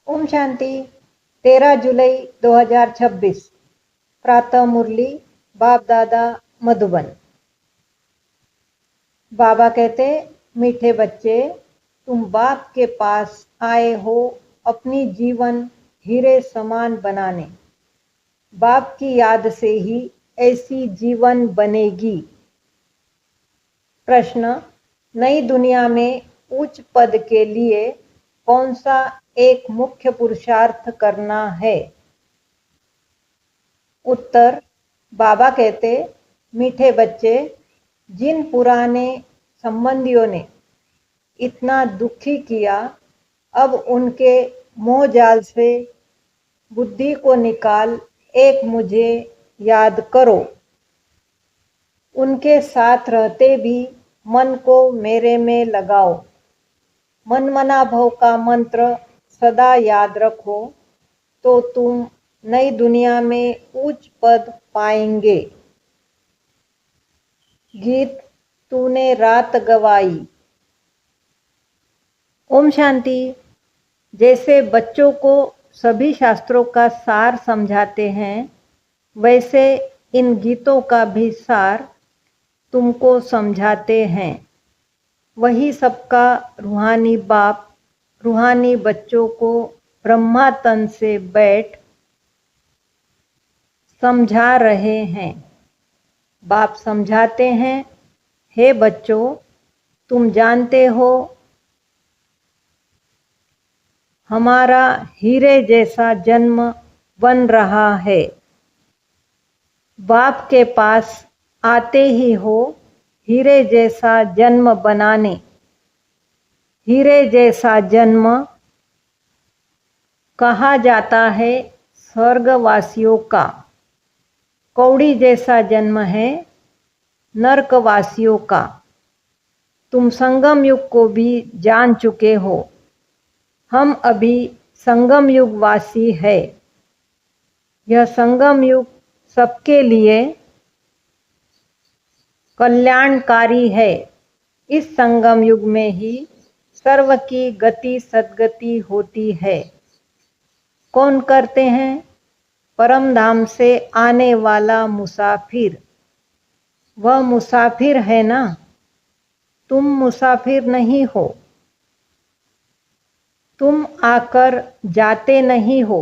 ओम शांति। 13 जुलाई 2026 प्रातः मुरली बाप दादा मधुबन। बाबा कहते, मीठे बच्चे, तुम बाप के पास आए हो अपनी जीवन हीरे समान बनाने। बाप की याद से ही ऐसी जीवन बनेगी। प्रश्न, नई दुनिया में उच्च पद के लिए कौन सा एक मुख्य पुरुषार्थ करना है? उत्तर, बाबा कहते, मीठे बच्चे, जिन पुराने संबंधियों ने इतना दुखी किया, अब उनके मोह जाल से बुद्धि को निकाल एक मुझे याद करो। उनके साथ रहते भी मन को मेरे में लगाओ। मनमना भव का मंत्र सदा याद रखो तो तुम नई दुनिया में उच्च पद पाएंगे। गीत तूने रात गवाई। ओम शांति। जैसे बच्चों को सभी शास्त्रों का सार समझाते हैं, वैसे इन गीतों का भी सार तुमको समझाते हैं। वही सबका रूहानी बाप रूहानी बच्चों को ब्रह्मा तन से बैठ समझा रहे हैं। बाप समझाते हैं, हे बच्चों, तुम जानते हो हमारा हीरे जैसा जन्म बन रहा है। बाप के पास आते ही हो हीरे जैसा जन्म बनाने। हीरे जैसा जन्म कहा जाता है स्वर्गवासियों का। कौड़ी जैसा जन्म है नरकवासियों का। तुम संगम युग को भी जान चुके हो। हम अभी संगम युग वासी है। यह संगम युग सबके लिए कल्याणकारी है। इस संगम युग में ही सर्व की गति सद्गति होती है। कौन करते हैं? परम धाम से आने वाला मुसाफिर। वह मुसाफिर है ना, तुम मुसाफिर नहीं हो। तुम आकर जाते नहीं हो।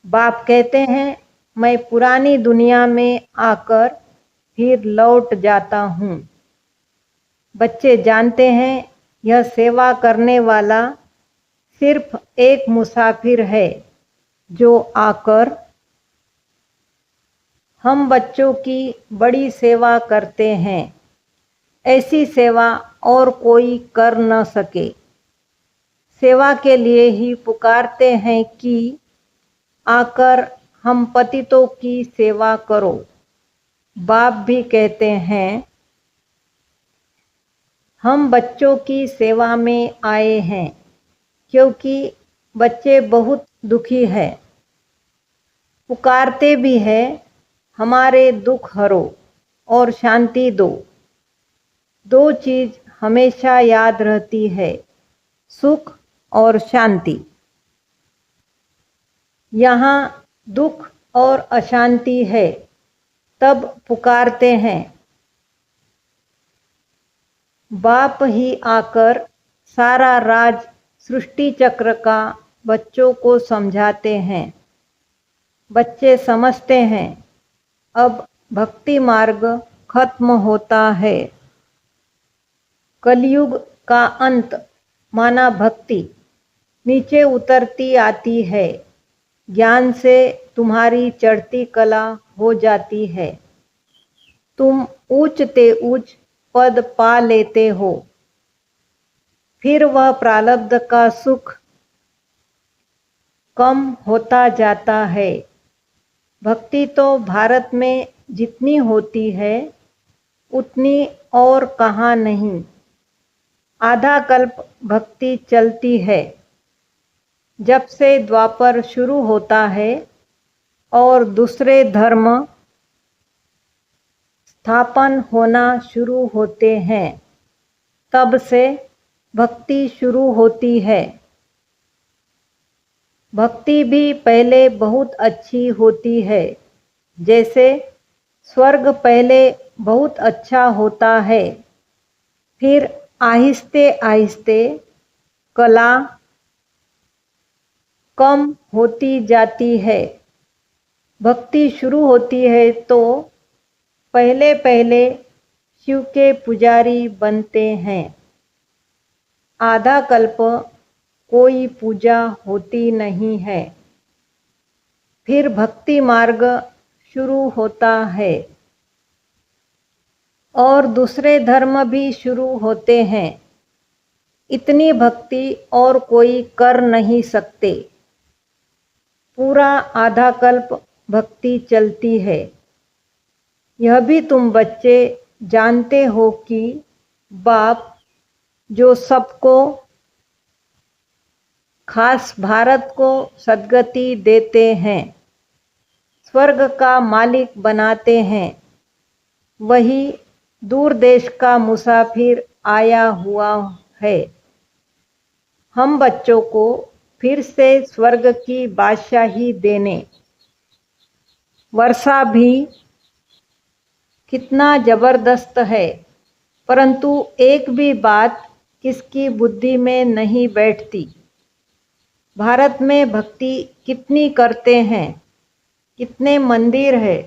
बाप कहते हैं, मैं पुरानी दुनिया में आकर फिर लौट जाता हूँ। बच्चे जानते हैं यह सेवा करने वाला सिर्फ एक मुसाफिर है जो आकर हम बच्चों की बड़ी सेवा करते हैं। ऐसी सेवा और कोई कर न सके। सेवा के लिए ही पुकारते हैं कि आकर हम पतितों की सेवा करो। बाप भी कहते हैं, हम बच्चों की सेवा में आए हैं क्योंकि बच्चे बहुत दुखी हैं। पुकारते भी हैं, हमारे दुख हरो और शांति दो। दो चीज हमेशा याद रहती है, सुख और शांति। यहाँ दुख और अशांति है, तब पुकारते हैं। बाप ही आकर सारा राज सृष्टि चक्र का बच्चों को समझाते हैं। बच्चे समझते हैं अब भक्ति मार्ग खत्म होता है। कलयुग का अंत माना भक्ति नीचे उतरती आती है। ज्ञान से तुम्हारी चढ़ती कला हो जाती है। तुम ऊंच ते ऊंच पद पा लेते हो। फिर वह प्रारब्ध का सुख कम होता जाता है। भक्ति तो भारत में जितनी होती है उतनी और कहाँ नहीं। आधा कल्प भक्ति चलती है। जब से द्वापर शुरू होता है और दूसरे धर्म स्थापन होना शुरू होते हैं, तब से भक्ति शुरू होती है। भक्ति भी पहले बहुत अच्छी होती है, जैसे स्वर्ग पहले बहुत अच्छा होता है, फिर आहिस्ते आहिस्ते कला कम होती जाती है। भक्ति शुरू होती है तो पहले पहले शिव के पुजारी बनते हैं। आधा कल्प कोई पूजा होती नहीं है, फिर भक्ति मार्ग शुरू होता है और दूसरे धर्म भी शुरू होते हैं। इतनी भक्ति और कोई कर नहीं सकते। पूरा आधा कल्प भक्ति चलती है। यह भी तुम बच्चे जानते हो कि बाप जो सबको, खास भारत को सद्गति देते हैं, स्वर्ग का मालिक बनाते हैं, वही दूर देश का मुसाफिर आया हुआ है। हम बच्चों को फिर से स्वर्ग की बादशाही देने। वर्षा भी कितना जबरदस्त है, परंतु एक भी बात किसकी बुद्धि में नहीं बैठती। भारत में भक्ति कितनी करते हैं, कितने मंदिर है।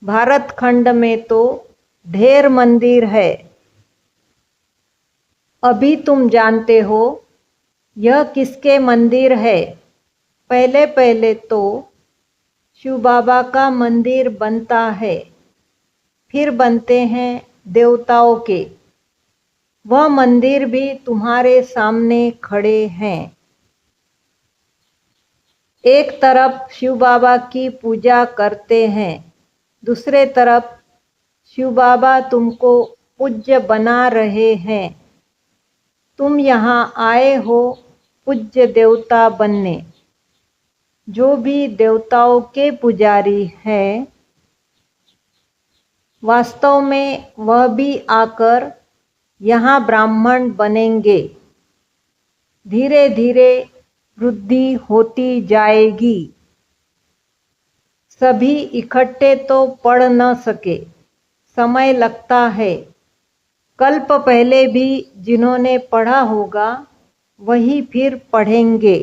भारत खंड में तो ढेर मंदिर है। अभी तुम जानते हो यह किसके मंदिर है। पहले पहले तो शिव बाबा का मंदिर बनता है, फिर बनते हैं देवताओं के। वह मंदिर भी तुम्हारे सामने खड़े हैं। एक तरफ शिव बाबा की पूजा करते हैं, दूसरे तरफ शिव बाबा तुमको पूज्य बना रहे हैं। तुम यहाँ आए हो पूज्य देवता बनने। जो भी देवताओं के पुजारी हैं, वास्तव में वह भी आकर यहाँ ब्राह्मण बनेंगे। धीरे धीरे वृद्धि होती जाएगी। सभी इकट्ठे तो पढ़ न सके, समय लगता है। कल्प पहले भी जिन्होंने पढ़ा होगा वही फिर पढ़ेंगे।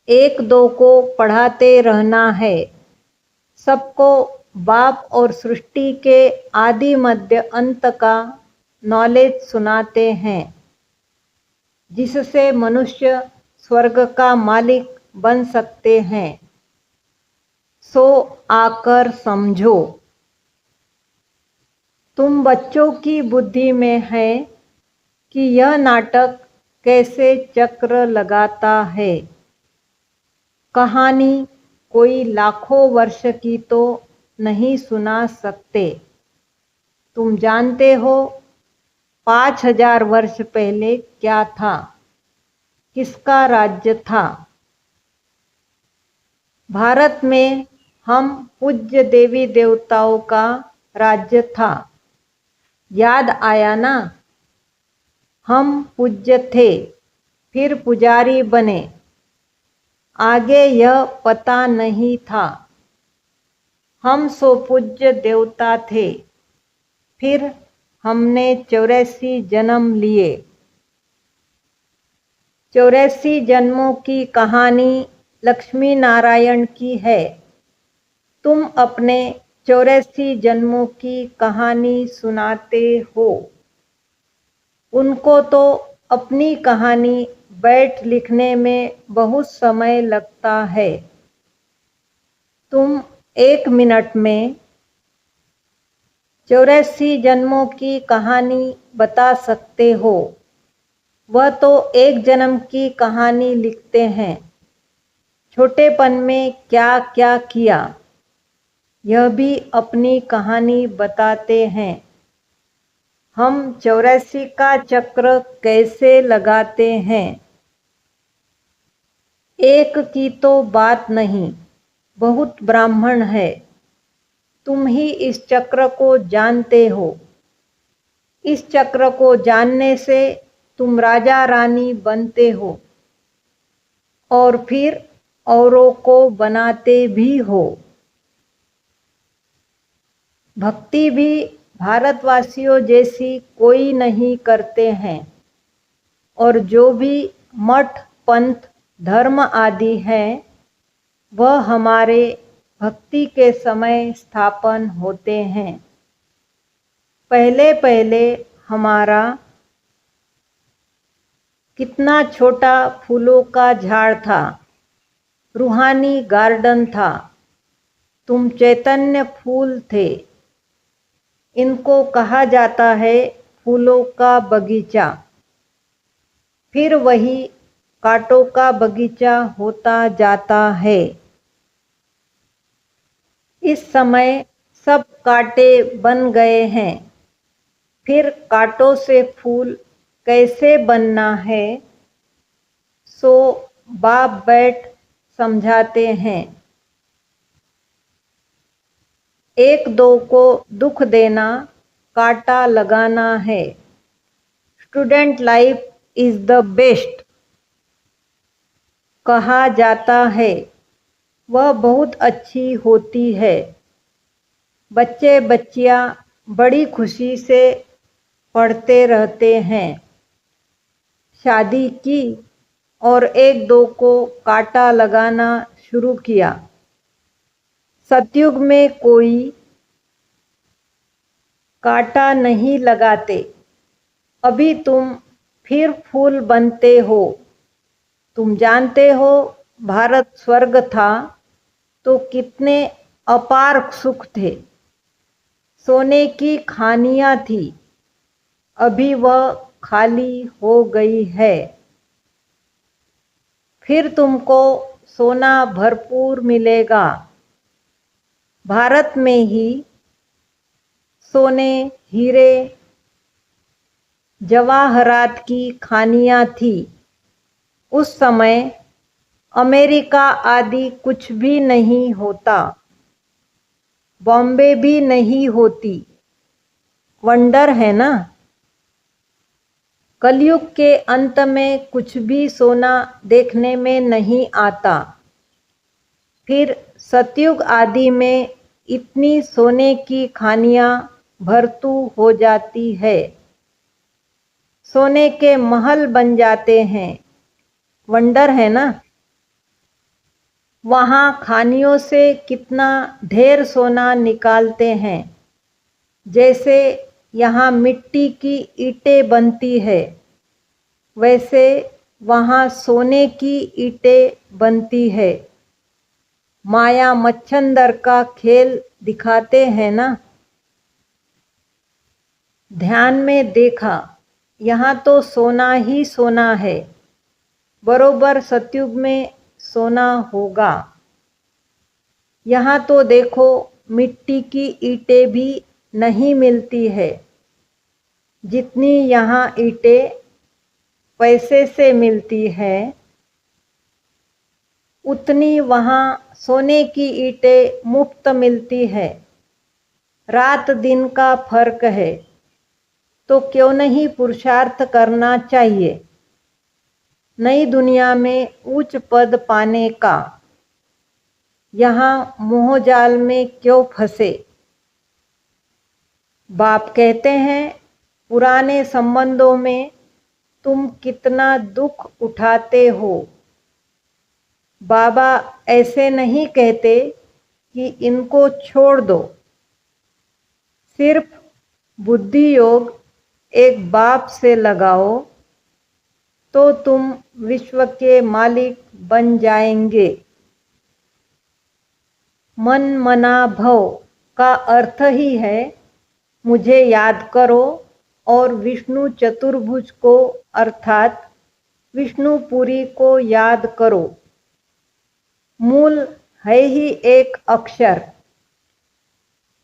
एक दो को पढ़ाते रहना है। सबको बाप और सृष्टि के आदि मध्य अंत का नॉलेज सुनाते हैं, जिससे मनुष्य स्वर्ग का मालिक बन सकते हैं। सो आकर समझो। तुम बच्चों की बुद्धि में है कि यह नाटक कैसे चक्र लगाता है। कहानी कोई लाखों वर्ष की तो नहीं सुना सकते। तुम जानते हो 5000 वर्ष पहले क्या था, किसका राज्य था। भारत में हम पूज्य देवी देवताओं का राज्य था। याद आया ना। हम पूज्य थे, फिर पुजारी बने। आगे यह पता नहीं था। हम सो पूज्य देवता थे, फिर हमने 84 जन्म लिए। 84 जन्मों की कहानी लक्ष्मी नारायण की है। तुम अपने 84 जन्मों की कहानी सुनाते हो। उनको तो अपनी कहानी बैठ लिखने में बहुत समय लगता है। तुम 1 मिनट में 84 जन्मों की कहानी बता सकते हो। वह तो एक जन्म की कहानी लिखते हैं। छोटेपन में क्या क्या किया, यह भी अपनी कहानी बताते हैं। हम 84 का चक्र कैसे लगाते हैं। एक की तो बात नहीं, बहुत ब्राह्मण है। तुम ही इस चक्र को जानते हो। इस चक्र को जानने से तुम राजा रानी बनते हो। और फिर औरों को बनाते भी हो। भक्ति भी भारतवासियों जैसी कोई नहीं करते हैं, और जो भी मठ पंथ धर्म आदि हैं वह हमारे भक्ति के समय स्थापन होते हैं। पहले पहले हमारा कितना छोटा फूलों का झाड़ था, रूहानी गार्डन था। तुम चैतन्य फूल थे। इनको कहा जाता है फूलों का बगीचा। फिर वही कांटों का बगीचा होता जाता है। इस समय सब कांटे बन गए हैं। फिर कांटों से फूल कैसे बनना है, सो बाप बैठ समझाते हैं। एक दो को दुख देना कांटा लगाना है। Student life is the best कहा जाता है, वह बहुत अच्छी होती है। बच्चे बच्चियां बड़ी खुशी से पढ़ते रहते हैं। शादी की और एक दो को कांटा लगाना शुरू किया। सतयुग में कोई कांटा नहीं लगाते। अभी तुम फिर फूल बनते हो। तुम जानते हो भारत स्वर्ग था तो कितने अपार सुख थे। सोने की खानियां थी, अभी वह खाली हो गई है। फिर तुमको सोना भरपूर मिलेगा। भारत में ही सोने हीरे जवाहरात की खानियां थी। उस समय अमेरिका आदि कुछ भी नहीं होता, बॉम्बे भी नहीं होती। वंडर है ना। कलयुग के अंत में कुछ भी सोना देखने में नहीं आता। फिर सतयुग आदि में इतनी सोने की खानियां भरतू हो जाती है। सोने के महल बन जाते हैं। वंडर है ना। वहाँ खानियों से कितना ढेर सोना निकालते हैं। जैसे यहाँ मिट्टी की ईंटें बनती है, वैसे वहाँ सोने की ईंटें बनती है। माया मच्छंदर का खेल दिखाते हैं ना। ध्यान में देखा, यहाँ तो सोना ही सोना है। बरोबर सतयुग में सोना होगा। यहाँ तो देखो मिट्टी की ईंटें भी नहीं मिलती है। जितनी यहाँ ईंटें पैसे से मिलती है, उतनी वहाँ सोने की ईंटें मुफ्त मिलती है। रात दिन का फर्क है, तो क्यों नहीं पुरुषार्थ करना चाहिए नई दुनिया में उच्च पद पाने का। यहाँ मोहजाल में क्यों फंसे। बाप कहते हैं पुराने संबंधों में तुम कितना दुख उठाते हो। बाबा ऐसे नहीं कहते कि इनको छोड़ दो। सिर्फ बुद्धि योग एक बाप से लगाओ तो तुम विश्व के मालिक बन जाएंगे। मन मना भव का अर्थ ही है मुझे याद करो और विष्णु चतुर्भुज को अर्थात विष्णुपुरी को याद करो। मूल है ही एक अक्षर।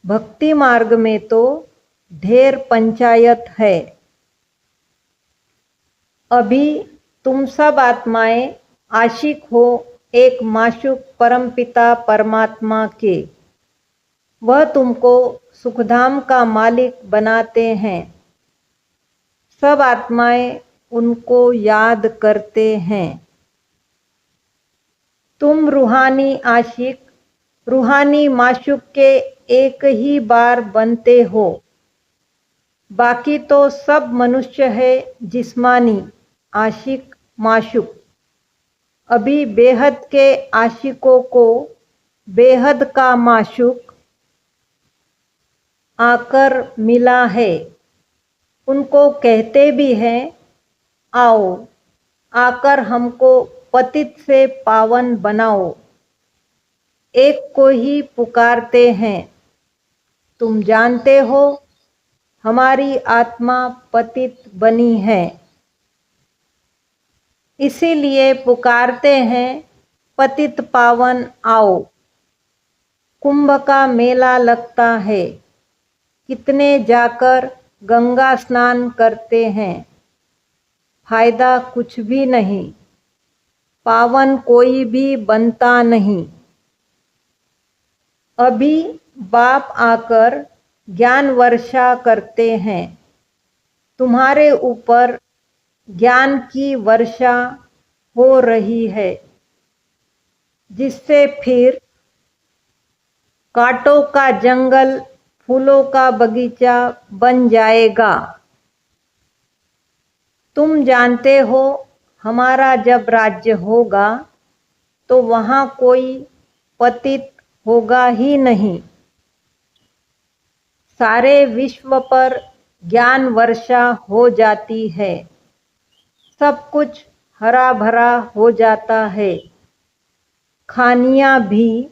भक्ति मार्ग में तो ढेर पंचायत है। अभी तुम सब आत्माएं आशिक हो एक माशूक परमपिता परमात्मा के। वह तुमको सुखधाम का मालिक बनाते हैं। सब आत्माएं उनको याद करते हैं। तुम रूहानी आशिक रूहानी माशूक के एक ही बार बनते हो, बाकी तो सब मनुष्य है जिस्मानी आशिक माशूक। अभी बेहद के आशिकों को बेहद का माशूक आकर मिला है। उनको कहते भी हैं, आओ आकर हमको पतित से पावन बनाओ। एक को ही पुकारते हैं। तुम जानते हो हमारी आत्मा पतित बनी है, इसीलिए पुकारते हैं पतित पावन आओ। कुंभ का मेला लगता है, कितने जाकर गंगा स्नान करते हैं, फायदा कुछ भी नहीं, पावन कोई भी बनता नहीं। अभी बाप आकर ज्ञान वर्षा करते हैं, तुम्हारे ऊपर ज्ञान की वर्षा हो रही है, जिससे फिर कांटों का जंगल फूलों का बगीचा बन जाएगा। तुम जानते हो हमारा जब राज्य होगा तो वहाँ कोई पतित होगा ही नहीं। सारे विश्व पर ज्ञान वर्षा हो जाती है, सब कुछ हरा भरा हो जाता है। खानियाँ भी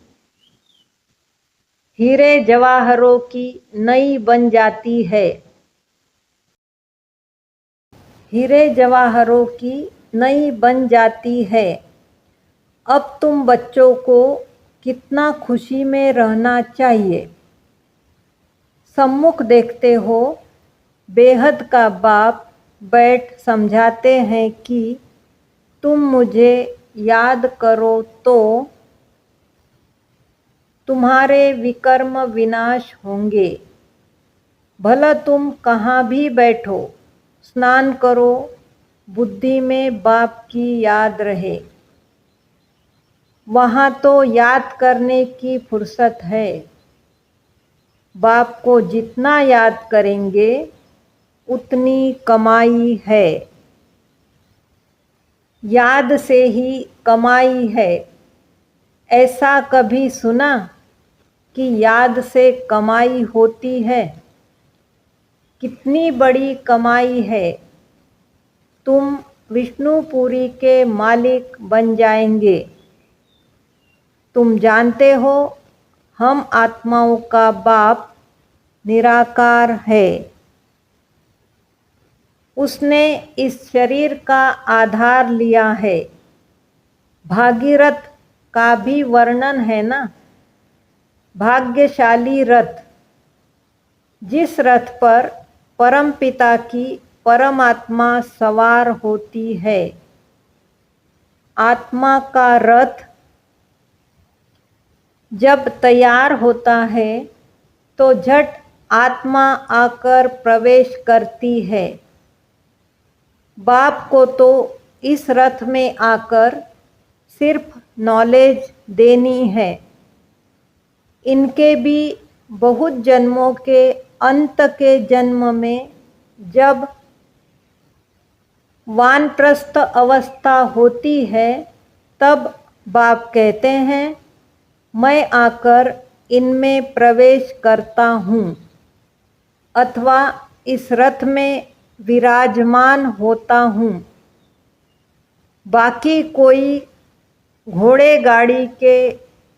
हीरे जवाहरों की नई बन जाती है, हीरे जवाहरों की नई बन जाती है। अब तुम बच्चों को कितना खुशी में रहना चाहिए। सम्मुख देखते हो बेहद का बाप बैठ समझाते हैं कि तुम मुझे याद करो तो तुम्हारे विकर्म विनाश होंगे। भला तुम कहाँ भी बैठो, स्नान करो, बुद्धि में बाप की याद रहे। वहाँ तो याद करने की फुर्सत है। बाप को जितना याद करेंगे उतनी कमाई है। याद से ही कमाई है। ऐसा कभी सुना कि याद से कमाई होती है? कितनी बड़ी कमाई है। तुम विष्णुपुरी के मालिक बन जाएंगे। तुम जानते हो हम आत्माओं का बाप निराकार है। उसने इस शरीर का आधार लिया है। भागीरथ का भी वर्णन है ना, भाग्यशाली रथ, जिस रथ पर परमपिता की परमात्मा सवार होती है। आत्मा का रथ जब तैयार होता है तो झट आत्मा आकर प्रवेश करती है। बाप को तो इस रथ में आकर सिर्फ नॉलेज देनी है। इनके भी बहुत जन्मों के अंत के जन्म में जब वानप्रस्थ अवस्था होती है तब बाप कहते हैं, मैं आकर इनमें प्रवेश करता हूँ अथवा इस रथ में विराजमान होता हूँ। बाकी कोई घोड़े गाड़ी के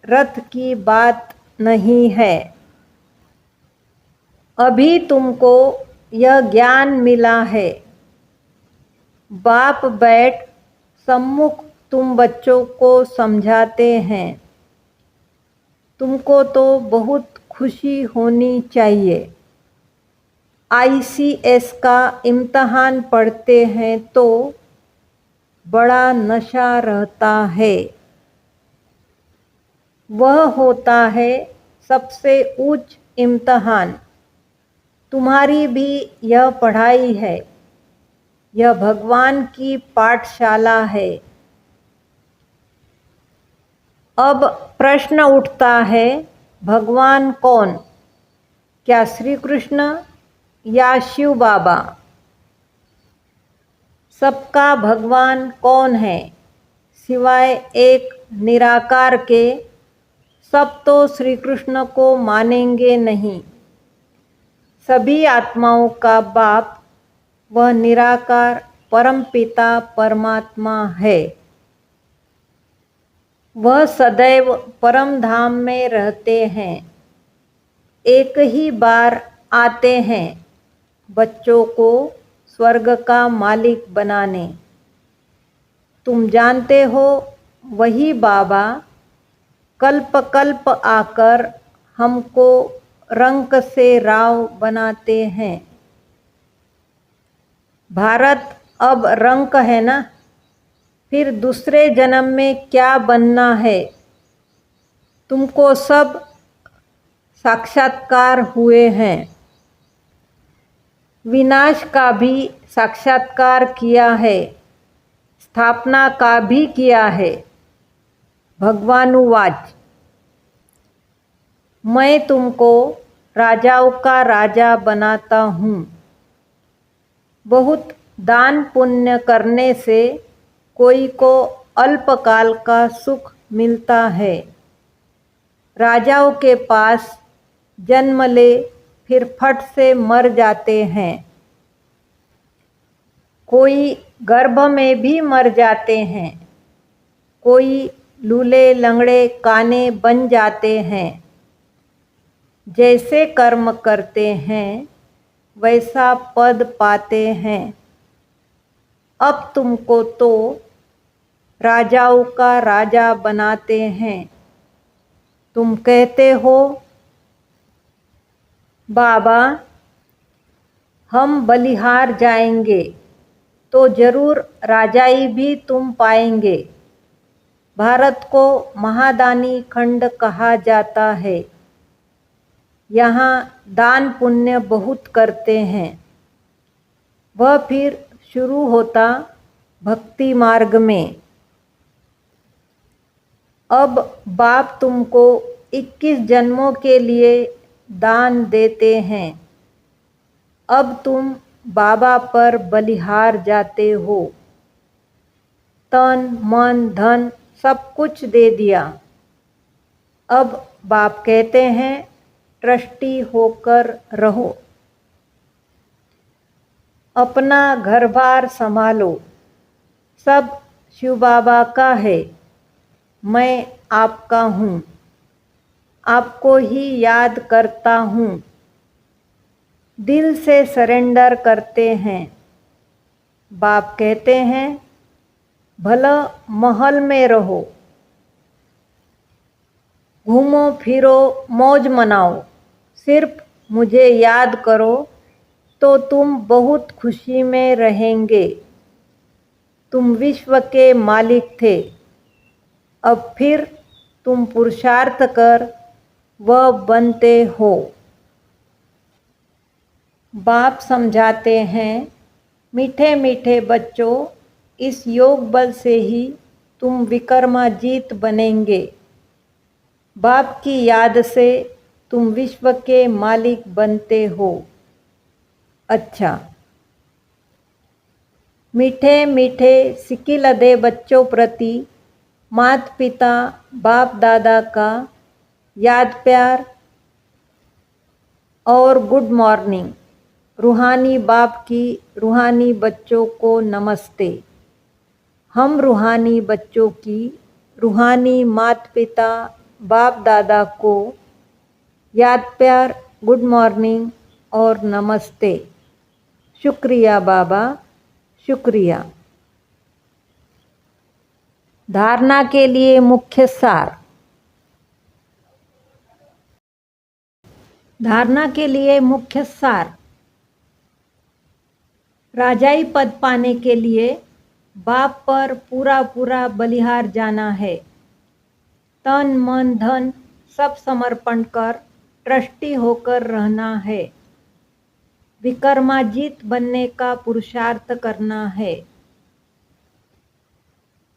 रथ की बात नहीं है। अभी तुमको यह ज्ञान मिला है। बाप बैठ सम्मुख तुम बच्चों को समझाते हैं। तुमको तो बहुत खुशी होनी चाहिए। ICS का इम्तहान पढ़ते हैं तो बड़ा नशा रहता है। वह होता है सबसे उच्च इम्तहान। तुम्हारी भी यह पढ़ाई है। यह भगवान की पाठशाला है। अब प्रश्न उठता है, भगवान कौन? क्या श्री कृष्ण या शिव बाबा? सबका भगवान कौन है सिवाय एक निराकार के? सब तो श्री कृष्ण को मानेंगे नहीं। सभी आत्माओं का बाप वह निराकार परमपिता परमात्मा है। वह सदैव परम धाम में रहते हैं। एक ही बार आते हैं बच्चों को स्वर्ग का मालिक बनाने। तुम जानते हो वही बाबा कल्प कल्प आकर हमको रंक से राव बनाते हैं। भारत अब रंक है ना, फिर दूसरे जन्म में क्या बनना है? तुमको सब साक्षात्कार हुए हैं। विनाश का भी साक्षात्कार किया है, स्थापना का भी किया है। भगवानुवाच, मैं तुमको राजाओं का राजा बनाता हूँ। बहुत दान पुण्य करने से कोई को अल्पकाल का सुख मिलता है। राजाओं के पास जन्म ले फिर फट से मर जाते हैं। कोई गर्भ में भी मर जाते हैं। कोई लूले लंगड़े काने बन जाते हैं। जैसे कर्म करते हैं वैसा पद पाते हैं। अब तुमको तो राजाओं का राजा बनाते हैं। तुम कहते हो, बाबा हम बलिहार जाएंगे तो जरूर राजाई भी तुम पाएंगे। भारत को महादानी खंड कहा जाता है। यहाँ दान पुण्य बहुत करते हैं। वह फिर शुरू होता भक्ति मार्ग में। अब बाप तुमको 21 जन्मों के लिए दान देते हैं। अब तुम बाबा पर बलिहार जाते हो। तन मन धन सब कुछ दे दिया। अब बाप कहते हैं ट्रस्टी होकर रहो। अपना घर बार संभालो। सब शिव बाबा का है। मैं आपका हूँ। आपको ही याद करता हूँ। दिल से सरेंडर करते हैं। बाप कहते हैं भला महल में रहो, घूमो फिरो मौज मनाओ, सिर्फ मुझे याद करो तो तुम बहुत खुशी में रहेंगे। तुम विश्व के मालिक थे। अब फिर तुम पुरुषार्थ कर वह बनते हो। बाप समझाते हैं, मीठे मीठे बच्चों, इस योग बल से ही तुम विक्रमाजीत बनेंगे। बाप की याद से तुम विश्व के मालिक बनते हो। अच्छा, मीठे मीठे सिकिलदे बच्चों प्रति माता पिता बाप दादा का याद प्यार और गुड मॉर्निंग। रूहानी बाप की रूहानी बच्चों को नमस्ते। हम रूहानी बच्चों की रूहानी माता पिता बाप दादा को याद प्यार, गुड मॉर्निंग और नमस्ते। शुक्रिया बाबा, शुक्रिया। धारणा के लिए मुख्य सार। धारणा के लिए मुख्य सार। राजाई पद पाने के लिए बाप पर पूरा पूरा बलिहार जाना है। तन मन धन सब समर्पण कर ट्रस्टी होकर रहना है। विक्रमाजीत बनने का पुरुषार्थ करना है।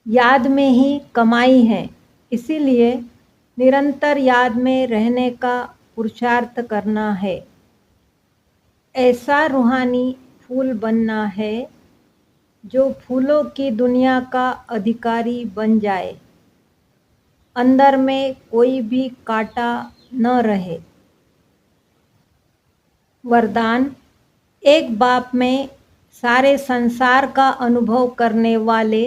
याद में ही कमाई है। इसीलिए निरंतर याद में रहने का पुरुषार्थ करना है। ऐसा रूहानी फूल बनना है जो फूलों की दुनिया का अधिकारी बन जाए, अंदर में कोई भी कांटा न रहे। वरदान। एक बाप में सारे संसार का अनुभव करने वाले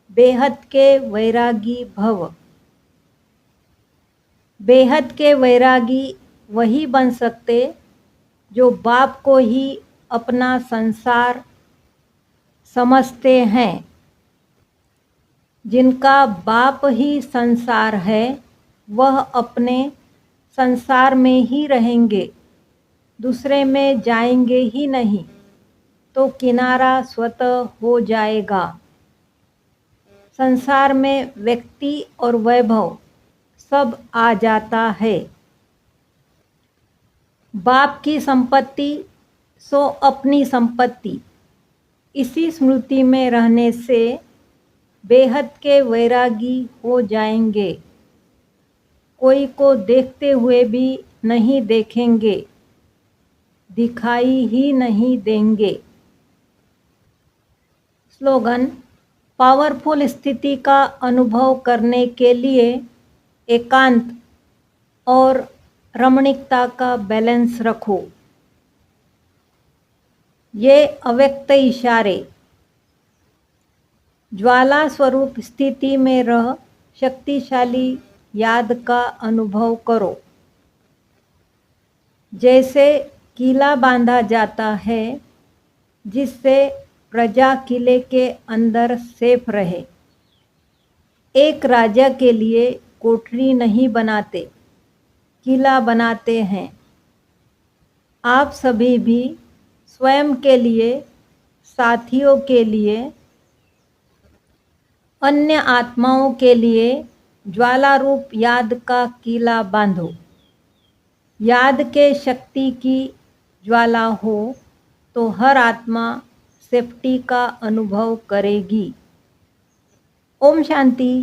बेहद के वैरागी भव। बेहद के वैरागी वही बन सकते जो बाप को ही अपना संसार समझते हैं। जिनका बाप ही संसार है वह अपने संसार में ही रहेंगे, दूसरे में जाएंगे ही नहीं, तो किनारा स्वतः हो जाएगा। संसार में व्यक्ति और वैभव सब आ जाता है। बाप की संपत्ति सो अपनी संपत्ति, इसी स्मृति में रहने से बेहद के वैरागी हो जाएंगे। कोई को देखते हुए भी नहीं देखेंगे, दिखाई ही नहीं देंगे। स्लोगन। पावरफुल स्थिति का अनुभव करने के लिए एकांत और रमणीकता का बैलेंस रखो। ये अव्यक्त इशारे। ज्वाला स्वरूप स्थिति में रह शक्तिशाली याद का अनुभव करो। जैसे किला बांधा जाता है जिससे प्रजा किले के अंदर सेफ रहे। एक राजा के लिए कोठरी नहीं बनाते, किला बनाते हैं। आप सभी भी स्वयं के लिए, साथियों के लिए, अन्य आत्माओं के लिए ज्वाला रूप याद का किला बांधो। याद के शक्ति की ज्वाला हो तो हर आत्मा सेफ्टी का अनुभव करेगी। ओम शांति।